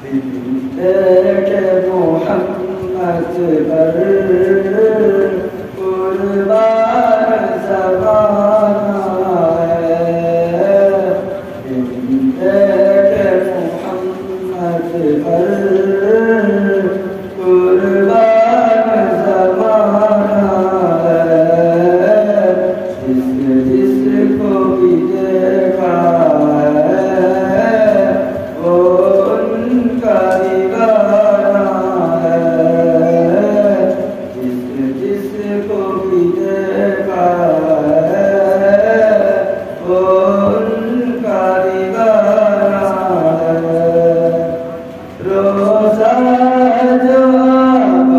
देखे मोहम्मद पर कुर्बान ज़माना है। देखे मोहम्मद पर कुर्बान ज़माना है। जिसको भी देखा है वो उनका दीवाना है। जिसको भी देखा है वो उनका दीवाना है। रोज़ा जो आका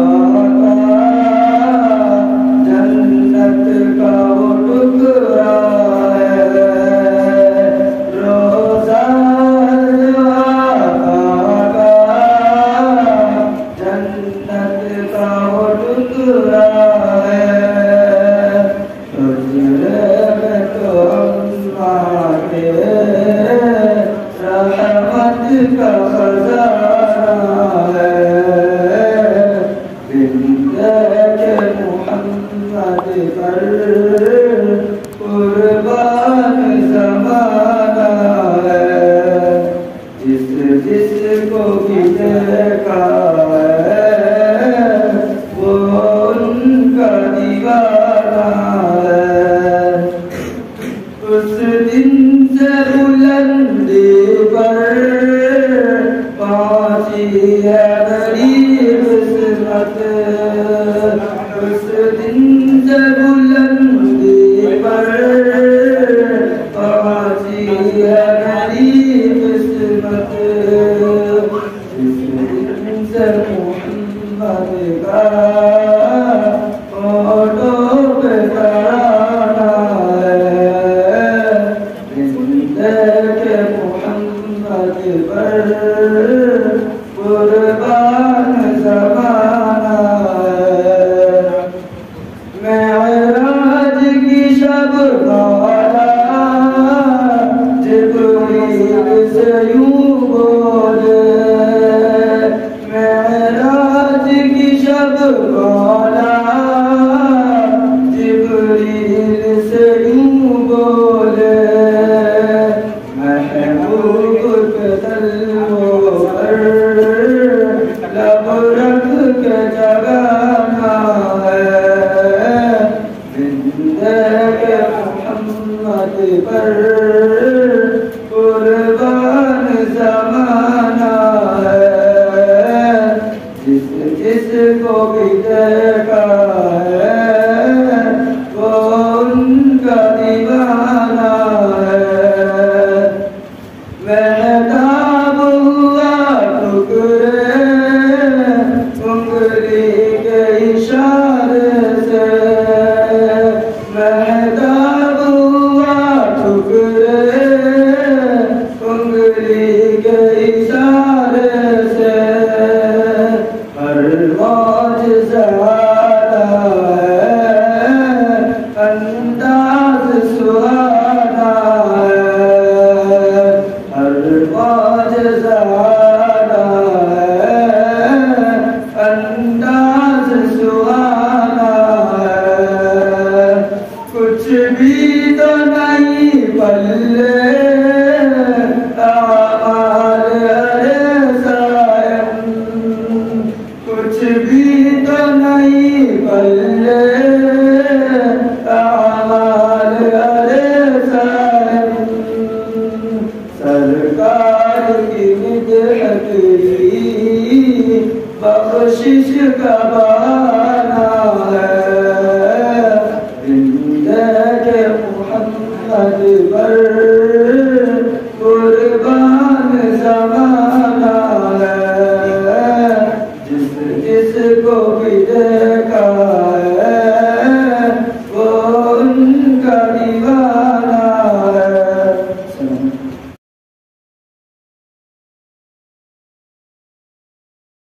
जन्नत का वो टुकड़ा है। रोज़ा जो आका जन्नत का वो टुकड़ा है। हुजरे में तो अम्मा के रहमत का खजाना है। देखे मोहम्मद पर कुर्बान ज़माना है। जिसको भी देखा है वो उनका दीवाना है। उस दिन से बुलंदी पर पहुंची है बड़ी किस्मत। उस दिन से बुलंदी पर पहुंची है बड़ी किस्मत। इस दिन से मोहम्मद का फोटो पे कराना है। देखे मोहम्मद पर कुर्बान ज़माना है। मेराज की शब वाला जिब्रील से यूं बोले। मेराज की शब वाला जिब्रील से यूं बोले। महबूब के तलवों पर लब रख के जगाना है। देखे मोहम्मद पर कुर्बान ज़माना है। जिसको भी देखा है वो उनका दीवाना है। महताब हुआ टुकड़े उंगली के इशारे से। महताब हुआ टुकड़े उंगली के इशारे से। हर मौजज़ा है अंदाज़ सुहाना है। हर मौजज़ा है अंदाज़ सुहाना है। कुछ भी तो नहीं पल्ले आमाल अरे सायम। कुछ भी तो नहीं पल्ले आमाल अरे सायम। सरकार की निदहत ही बख्शिश का बहाना है। देखे मोहम्मद पर कुर्बान ज़माना है। जिसको भी